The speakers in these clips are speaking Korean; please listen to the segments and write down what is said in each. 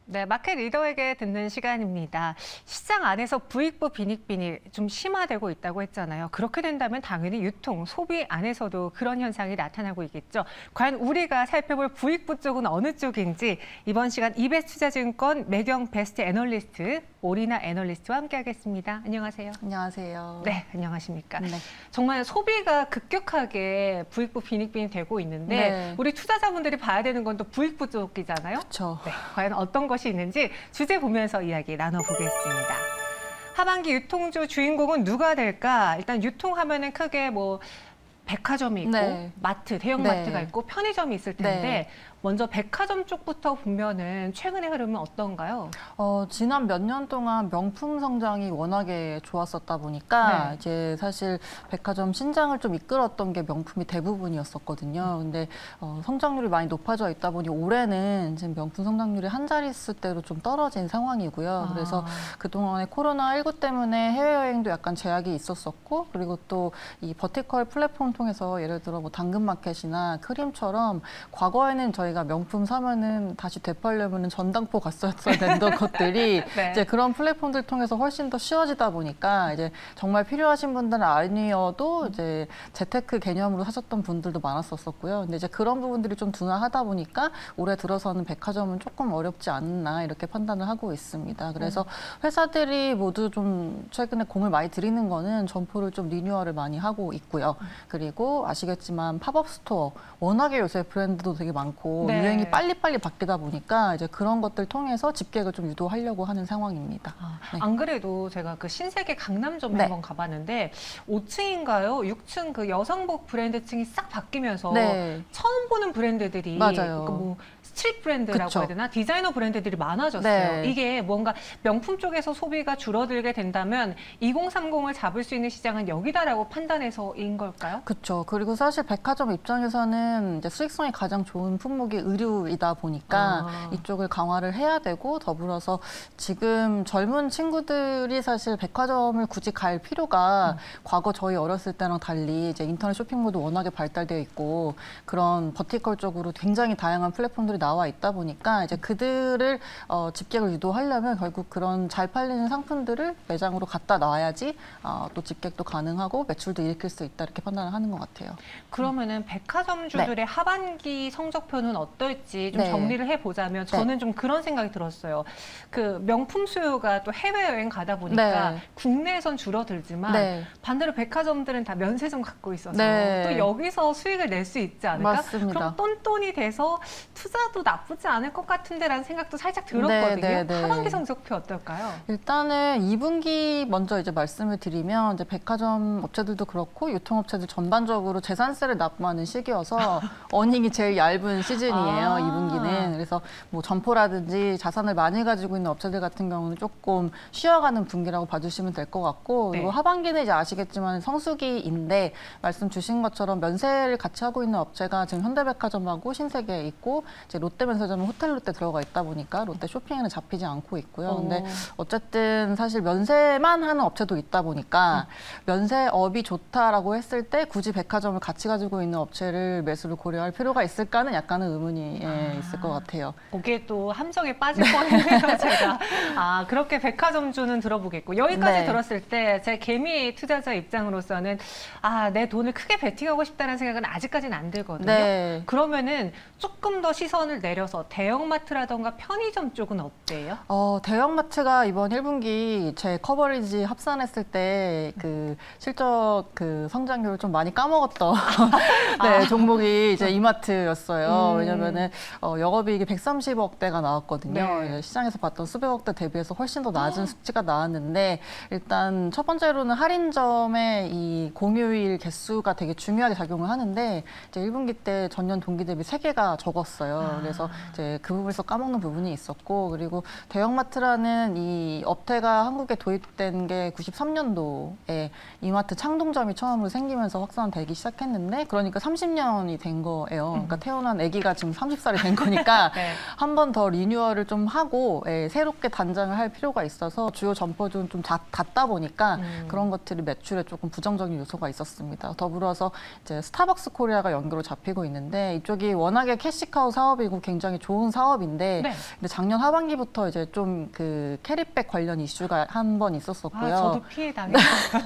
네, 마켓 리더에게 듣는 시간입니다. 시장 안에서 부익부 빈익빈이 좀 심화되고 있다고 했잖아요. 그렇게 된다면 당연히 유통, 소비 안에서도 그런 현상이 나타나고 있겠죠. 과연 우리가 살펴볼 부익부 쪽은 어느 쪽인지 이번 시간 이베스투자증권 매경 베스트 애널리스트 오리나 애널리스트와 함께하겠습니다. 안녕하세요. 안녕하세요. 네, 안녕하십니까. 네. 정말 소비가 급격하게 부익부 빈익빈이 되고 있는데 네. 우리 투자자분들이 봐야 되는 건 또 부익부 쪽이잖아요. 그렇죠. 네, 과연 어떤 것이 있는지 주제 보면서 이야기 나눠보겠습니다. 하반기 유통주 주인공은 누가 될까? 일단 유통하면은 크게 뭐 백화점이 있고 네. 마트, 대형 네. 마트가 있고 편의점이 있을 텐데 네. 먼저 백화점 쪽부터 보면은 최근의 흐름은 어떤가요? 지난 몇 년 동안 명품 성장이 워낙에 좋았었다 보니까 네. 이제 사실 백화점 신장을 좀 이끌었던 게 명품이 대부분이었었거든요. 근데 성장률이 많이 높아져 있다 보니 올해는 지금 명품 성장률이 한 자릿수대로 좀 떨어진 상황이고요. 그래서 그동안에 코로나19 때문에 해외여행도 약간 제약이 있었었고, 그리고 또 이 버티컬 플랫폼 통해서 예를 들어 뭐 당근마켓이나 크림처럼 과거에는 저희가 명품 사면은 다시 되팔려면은 전당포 갔었어야 되는 것들이 네. 이제 그런 플랫폼들 통해서 훨씬 더 쉬워지다 보니까 이제 정말 필요하신 분들은 아니어도 이제 재테크 개념으로 사셨던 분들도 많았었고요. 근데 이제 그런 부분들이 좀 둔화하다 보니까 올해 들어서는 백화점은 조금 어렵지 않나 이렇게 판단을 하고 있습니다. 그래서 회사들이 모두 좀 최근에 공을 많이 들이는 거는 점포를 좀 리뉴얼을 많이 하고 있고요. 그리고 아시겠지만 팝업 스토어 워낙에 요새 브랜드도 되게 많고 네. 유행이 빨리빨리 바뀌다 보니까 이제 그런 것들 통해서 집객을 좀 유도하려고 하는 상황입니다. 네. 안 그래도 제가 그 신세계 강남점에 네. 한번 가봤는데 5층인가요? 6층 그 여성복 브랜드층이 싹 바뀌면서 네. 처음 보는 브랜드들이 맞아요. 그러니까 뭐 스트릿 브랜드라고 그쵸. 해야 되나? 디자이너 브랜드들이 많아졌어요. 네. 이게 뭔가 명품 쪽에서 소비가 줄어들게 된다면 2030을 잡을 수 있는 시장은 여기다라고 판단해서인 걸까요? 그렇죠. 그리고 사실 백화점 입장에서는 이제 수익성이 가장 좋은 품목이 의류이다 보니까 이쪽을 강화를 해야 되고, 더불어서 지금 젊은 친구들이 사실 백화점을 굳이 갈 필요가 과거 저희 어렸을 때랑 달리 이제 인터넷 쇼핑몰도 워낙에 발달되어 있고 그런 버티컬 쪽으로 굉장히 다양한 플랫폼들이 나와 있다 보니까 이제 그들을 집객을 유도하려면 결국 그런 잘 팔리는 상품들을 매장으로 갖다 놔야지 또 집객도 가능하고 매출도 일으킬 수 있다 이렇게 판단을 하는 것 같아요. 그러면은 백화점주들의 하반기 성적표는 어떨지 좀 네. 정리를 해보자면 저는 좀 그런 생각이 들었어요. 그 명품 수요가 또 해외여행 가다 보니까 네. 국내에선 줄어들지만 네. 반대로 백화점들은 다 면세점 갖고 있어서 네. 또 여기서 수익을 낼 수 있지 않을까? 맞습니다. 그럼 똔똔이 돼서 투자도 나쁘지 않을 것 같은데라는 생각도 살짝 들었거든요. 네. 하반기 성적표 어떨까요? 일단은 2분기 먼저 이제 말씀을 드리면 이제 백화점 업체들도 그렇고 유통업체들 전반적으로 재산세를 납부하는 시기여서 어닝이 제일 얇은 시즌이에요. 2분기는. 그래서 뭐 점포라든지 자산을 많이 가지고 있는 업체들 같은 경우는 조금 쉬어가는 분기라고 봐주시면 될 것 같고, 네. 그리고 하반기는 이제 아시겠지만 성수기인데 말씀 주신 것처럼 면세를 같이 하고 있는 업체가 지금 현대백화점하고 신세계에 있고, 이제 롯데면세점은 호텔롯데 들어가 있다 보니까 롯데 쇼핑에는 잡히지 않고 있고요. 근데 어쨌든 사실 면세만 하는 업체도 있다 보니까 면세업이 좋다라고 했을 때 굳이 백화점을 같이 가지고 있는 업체를 매수를 고려할 필요가 있을까는 약간은 의문이 있을 것 같아요. 거기에 또 함정에 빠질 뻔했네요, 제가. 그렇게 백화점주는 들어보겠고 여기까지 네. 들었을 때 제 개미 투자자 입장으로서는 내 돈을 크게 베팅하고 싶다는 생각은 아직까지는 안 들거든요. 네. 그러면은 조금 더 시선을 내려서 대형마트라던가 편의점 쪽은 어때요? 대형마트가 이번 1분기 제 커버리지 합산했을 때 그 실적 그 성장률을 좀 많이 까먹었던 네, 종목이 이제 이마트였어요. 왜냐면은 영업이익이 130억대가 나왔거든요. 네. 시장에서 봤던 수백억대 대비해서 훨씬 더 낮은 수치가 나왔는데, 일단 첫 번째로는 할인점의 이 공휴일 개수가 되게 중요하게 작용을 하는데 이제 1분기 때 전년 동기 대비 3개가 적었어요. 그래서 이제 그 부분에서 까먹는 부분이 있었고, 그리고 대형마트라는 이 업태가 한국에 도입된 게 93년도에 이마트 창동점이 처음으로 생기면서 확산되기 시작했는데, 그러니까 30년이 된 거예요. 그러니까 태어난 아기가 지금 30살이 된 거니까 네. 한 번 더 리뉴얼을 좀 하고 새롭게 단장을 할 필요가 있어서 주요 점포들은 좀 닫다 보니까 그런 것들이 매출에 조금 부정적인 요소가 있었습니다. 더불어서 이제 스타벅스 코리아가 연계로 잡히고 있는데 이쪽이 워낙에 한국의 캐시카우 사업이고 굉장히 좋은 사업인데 네. 근데 작년 하반기부터 이제 좀 그 캐리백 관련 이슈가 한 번 있었었고요. 저도 피해 당했어요.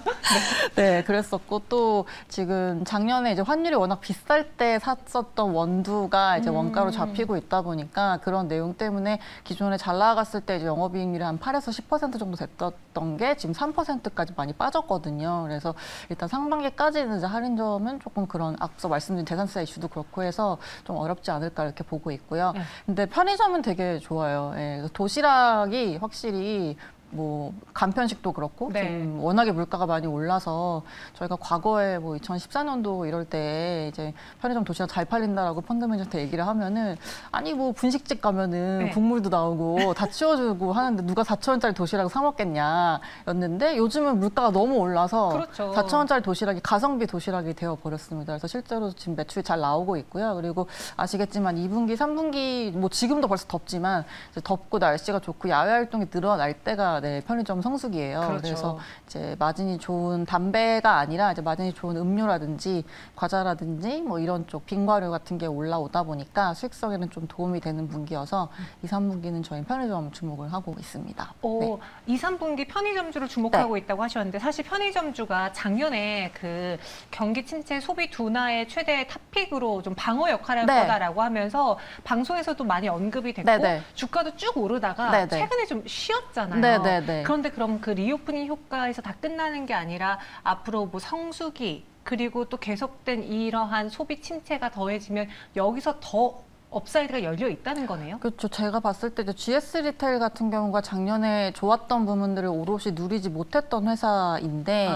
네, 그랬었고 또 지금 작년에 이제 환율이 워낙 비쌀 때 샀었던 원두가 이제 원가로 잡히고 있다 보니까 그런 내용 때문에 기존에 잘 나갔을 때 이제 영업이익률이 한 8에서 10% 정도 됐던 게 지금 3%까지 많이 빠졌거든요. 그래서 일단 상반기까지는 이제 할인점은 조금 그런 앞서 말씀드린 재산세 이슈도 그렇고 해서 좀 어렵지 않을까 이렇게 보고 있고요. 네. 근데 편의점은 되게 좋아요. 예, 도시락이 확실히 뭐 간편식도 그렇고 네. 지금 워낙에 물가가 많이 올라서 저희가 과거에 뭐 2014년도 이럴 때 이제 편의점 도시락 잘 팔린다라고 펀드매니저한테 얘기를 하면은 아니 뭐 분식집 가면은 네. 국물도 나오고 다 치워주고 하는데 누가 4,000원짜리 도시락을 사 먹겠냐였는데 요즘은 물가가 너무 올라서 그렇죠. 4,000원짜리 도시락이 가성비 도시락이 되어 버렸습니다. 그래서 실제로 지금 매출이 잘 나오고 있고요. 그리고 아시겠지만 2분기, 3분기 뭐 지금도 벌써 덥지만 이제 덥고 날씨가 좋고 야외 활동이 늘어날 때가 네, 편의점 성수기예요. 그렇죠. 그래서 이제 마진이 좋은 담배가 아니라 이제 마진이 좋은 음료라든지 과자라든지 뭐 이런 쪽 빙과류 같은 게 올라오다 보니까 수익성에는 좀 도움이 되는 분기여서 2, 3분기는 저희 편의점 주목을 하고 있습니다. 네. 2, 3분기 편의점주를 주목하고 있다고 하셨는데 사실 편의점주가 작년에 그 경기 침체 소비 둔화의 최대 탑픽으로 좀 방어 역할을 할 네. 거다라고 하면서 방송에서도 많이 언급이 됐고 네네. 주가도 쭉 오르다가 네네. 최근에 좀 쉬었잖아요. 네네네. 그런데 그럼 그 리오프닝 효과에서 다 끝나는 게 아니라 앞으로 뭐 성수기 그리고 또 계속된 이러한 소비 침체가 더해지면 여기서 더 업사이드가 열려 있다는 거네요. 그렇죠. 제가 봤을 때 이제 GS 리테일 같은 경우가 작년에 좋았던 부분들을 오롯이 누리지 못했던 회사인데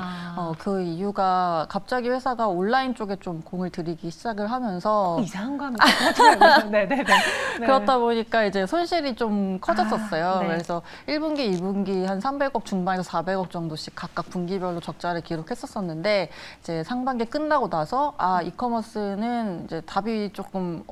그 이유가 갑자기 회사가 온라인 쪽에 좀 공을 들이기 시작을 하면서 이상한 거 합니다. 네네네. 그렇다 보니까 이제 손실이 좀 커졌었어요. 네. 그래서 1분기, 2분기 한 300억 중반에서 400억 정도씩 각각 분기별로 적자를 기록했었었는데 이제 상반기 끝나고 나서 이커머스는 이제 답이 조금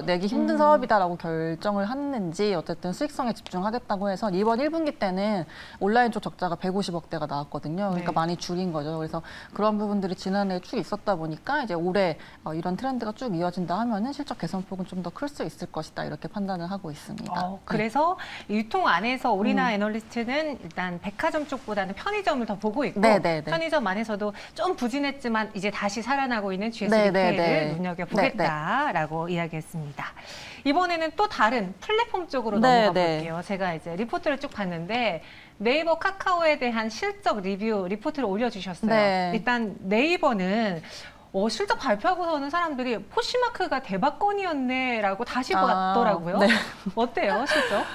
내기 힘든 사업이다라고 결정을 했는지 어쨌든 수익성에 집중하겠다고 해서 이번 1분기 때는 온라인 쪽 적자가 150억대가 나왔거든요. 그러니까 네. 많이 줄인 거죠. 그래서 그런 부분들이 지난해에 쭉 있었다 보니까 이제 올해 이런 트렌드가 쭉 이어진다 하면은 실적 개선폭은 좀 더 클 수 있을 것이다 이렇게 판단을 하고 있습니다. 그래서 유통 안에서 우리나라 애널리스트는 일단 백화점 쪽보다는 편의점을 더 보고 있고 네네네. 편의점 안에서도 좀 부진했지만 이제 다시 살아나고 있는 GS 네네네. 리테일을 눈여겨보겠다라고 이야기했습니다. 이번에는 또 다른 플랫폼 쪽으로 넘어가 볼게요. 제가 이제 리포트를 쭉 봤는데 네이버 카카오에 대한 실적 리뷰 리포트를 올려주셨어요. 네. 일단 네이버는 실적 발표하고서는 사람들이 포시마크가 대박건이었네라고 다시 봤더라고요. 네. 어때요, 실적?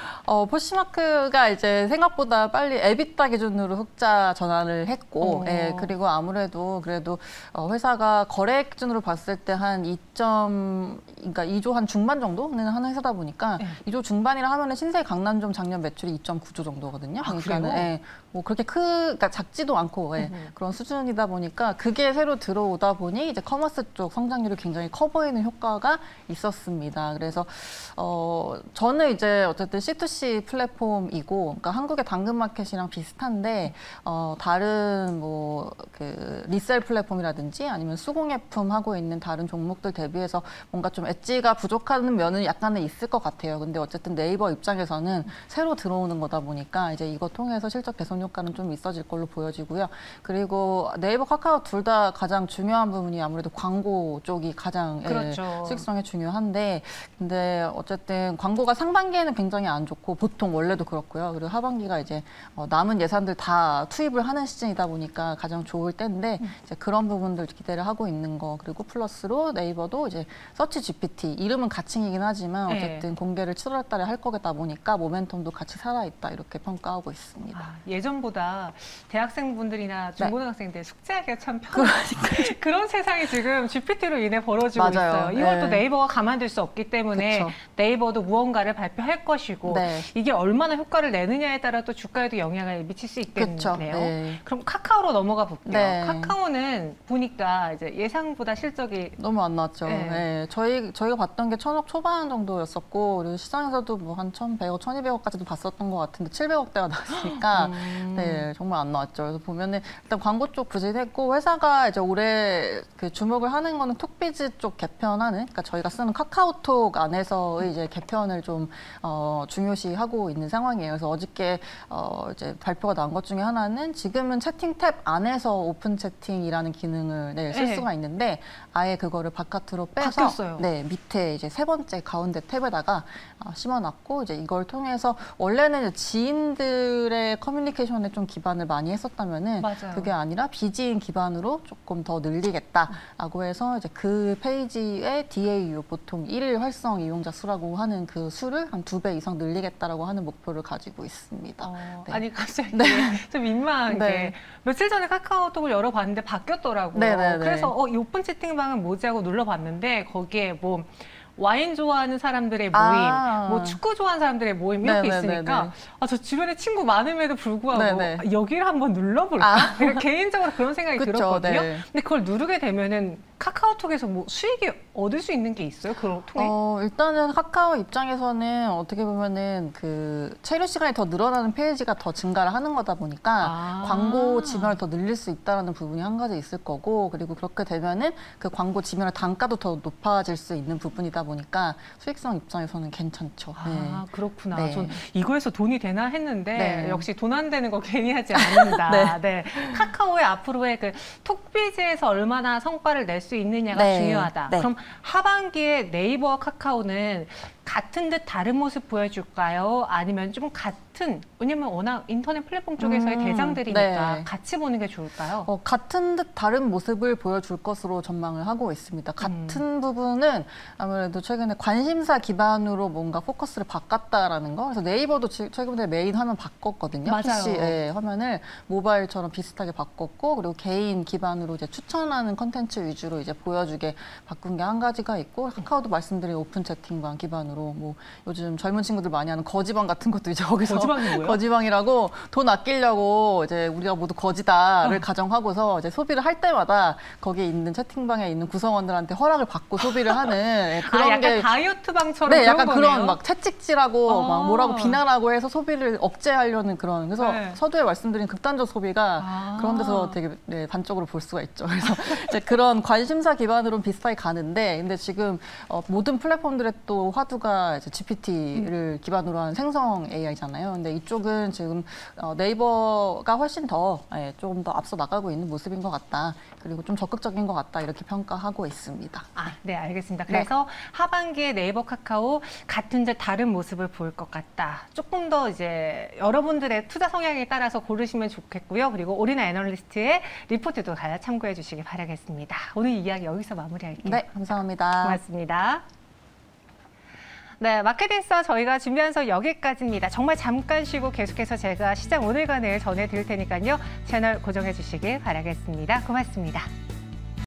포시마크가 이제 생각보다 빨리 에비타 기준으로 흑자 전환을 했고, 예, 그리고 아무래도 그래도 회사가 거래 기준으로 봤을 때 한 그러니까 2조 한 중반 정도는 하는 회사다 보니까 2조 중반이라 하면은 신세계 강남점 작년 매출이 2.9조 정도거든요. 그러니까는 그래요? 뭐 그렇게 그러니까 작지도 않고 그런 수준이다 보니까 그게 새로 들어오다 보니 이제 커머스 쪽 성장률이 굉장히 커 보이는 효과가 있었습니다. 그래서 저는 이제 어쨌든 C2C 플랫폼이고, 그러니까 한국의 당근마켓이랑 비슷한데 다른 뭐 그 리셀 플랫폼이라든지 아니면 수공예품 하고 있는 다른 종목들 대비해서 뭔가 좀 엣지가 부족한 면은 약간은 있을 것 같아요. 근데 어쨌든 네이버 입장에서는 새로 들어오는 거다 보니까 이제 이거 통해서 실적 개선 효과는 좀 있어질 걸로 보여지고요. 그리고 네이버, 카카오 둘 다 가장 중요한 부분이 아무래도 광고 쪽이 가장 그렇죠. 수익성에 중요한데, 근데 어쨌든 광고가 상반기에는 굉장히 안 좋고 보통 원래도 그렇고요. 그리고 하반기가 이제 남은 예산들 다 투입을 하는 시즌이다 보니까 가장 좋을 때인데 이제 그런 부분들 기대를 하고 있는 거, 그리고 플러스로 네이버도 이제 서치 GPT 이름은 가칭이긴 하지만 어쨌든 공개를 7월 달에 할 거겠다 보니까 모멘텀도 같이 살아있다 이렇게 평가하고 있습니다. 예전보다 대학생분들이나 중고등학생들 숙제하기가 참 편한 그런 세상이 지금 GPT로 인해 벌어지고 맞아요. 있어요. 이것도 네이버가 가만둘 수 없기 때문에 그쵸. 네이버도 무언가를 발표할 것이고 네. 이게 얼마나 효과를 내느냐에 따라 또 주가에도 영향을 미칠 수 있겠네요. 그쵸. 네. 그럼 카카오로 넘어가 볼게요. 네. 카카오는 보니까 이제 예상보다 실적이 너무 안 나왔죠. 네. 네. 저희가 봤던 게 1,000억 초반 정도였었고, 그리고 시장에서도 뭐 한 1,100억, 1,200억까지도 봤었던 것 같은데 700억대가 나왔으니까 네, 정말 안 나왔죠. 그래서 보면은 일단 광고 쪽 부진했고, 회사가 이제 올해 그 주목을 하는 거는 톡비즈 쪽 개편하는, 그러니까 저희가 쓰는 카카오톡 안에서의 이제 개편을 좀 중요시하고 있는 상황이에요. 그래서 어저께 이제 발표가 나온 것 중에 하나는 지금은 채팅 탭 안에서 오픈 채팅이라는 기능을 쓸 네. 수가 있는데 아예 그거를 바깥으로 빼서 바뀌었어요. 네, 밑에 이제 세 번째 가운데 탭에다가 심어놨고, 이제 이걸 통해서 원래는 지인들의 커뮤니케이션에 좀 기반을 많이 했었다면은 맞아요. 그게 아니라 비지인 기반으로 조금 더 늘리겠다라고 해서 이제 그 페이지의 DAU, 보통 1일 활성 이용자 수라고 하는 그 수를 한 2배 이상 늘리겠다라고 하는 목표를 가지고 있습니다. 네. 아니 갑자기 네. 좀 민망한 네. 게 며칠 전에 카카오톡을 열어봤는데 바뀌었더라고요. 네네네. 그래서 이 오픈 채팅방은 뭐지 하고 눌러봤는데 거기에 뭐 와인 좋아하는 사람들의 모임, 뭐 축구 좋아하는 사람들의 모임 이렇게 네네네네. 있으니까 저 주변에 친구 많음에도 불구하고 네네. 여기를 한번 눌러볼까? 그러니까 개인적으로 그런 생각이 그쵸, 들었거든요. 네. 근데 그걸 누르게 되면은 카카오톡에서 뭐 수익이 얻을 수 있는 게 있어요? 그걸 통해? 일단은 카카오 입장에서는 어떻게 보면은 그 체류 시간이 더 늘어나는 페이지가 더 증가를 하는 거다 보니까 광고 지면을 더 늘릴 수 있다는 부분이 한 가지 있을 거고, 그리고 그렇게 되면은 그 광고 지면의 단가도 더 높아질 수 있는 부분이다 보니까 수익성 입장에서는 괜찮죠. 그렇구나. 네. 전 이거에서 돈이 되나 했는데 네. 역시 돈 안 되는 거 괜히 하지 않는다. 네. 네. 카카오의 앞으로의 그 톡비즈에서 얼마나 성과를 낼 수 있느냐가 네. 중요하다. 네. 그럼 하반기에 네이버와 카카오는 같은 듯 다른 모습 보여줄까요? 아니면 좀 같은, 왜냐면 워낙 인터넷 플랫폼 쪽에서의 대장들이니까 네. 같이 보는 게 좋을까요? 같은 듯 다른 모습을 보여줄 것으로 전망을 하고 있습니다. 같은 부분은 아무래도 최근에 관심사 기반으로 뭔가 포커스를 바꿨다라는 거. 그래서 네이버도 최근에 메인 화면 바꿨거든요. 맞아요. PC 화면을 모바일처럼 비슷하게 바꿨고, 그리고 개인 기반으로 이제 추천하는 컨텐츠 위주로 이제 보여주게 바꾼 게 한 가지가 있고, 카카오도 말씀드린 오픈 채팅방 기반으로 뭐 요즘 젊은 친구들 많이 하는 거지방 같은 것도 이제 거기서 거지방이 뭐예요? 거지방이라고 돈 아끼려고 이제 우리가 모두 거지다를 가정하고서 이제 소비를 할 때마다 거기에 있는 채팅방에 있는 구성원들한테 허락을 받고 소비를 하는 그런 약간 게 다이어트 방처럼 네, 그런 약간 거네요? 그런 막 채찍질하고 막 뭐라고 비난하고 해서 소비를 억제하려는 그런, 그래서 네. 서두에 말씀드린 극단적 소비가 그런 데서 되게 단적으로 볼 수가 있죠. 그래서 이제 그런 관심사 기반으로는 비슷하게 가는데, 근데 지금 모든 플랫폼들의 또 화두가 이제 GPT를 기반으로 한 생성 AI잖아요. 근데 이쪽은 지금 네이버가 훨씬 더 조금 더 앞서 나가고 있는 모습인 것 같다. 그리고 좀 적극적인 것 같다. 이렇게 평가하고 있습니다. 네, 알겠습니다. 그래서 하반기에 네이버, 카카오 같은 듯 다른 모습을 보일 것 같다. 조금 더 이제 여러분들의 투자 성향에 따라서 고르시면 좋겠고요. 그리고 오리나 애널리스트의 리포트도 참고해 주시기 바라겠습니다. 오늘 이야기 여기서 마무리할게요. 네, 감사합니다. 고맙습니다. 네, 마켓인싸 저희가 준비한 서 여기까지입니다. 정말 잠깐 쉬고 계속해서 제가 시장 오늘간을 전해드릴 테니까요. 채널 고정해 주시길 바라겠습니다. 고맙습니다.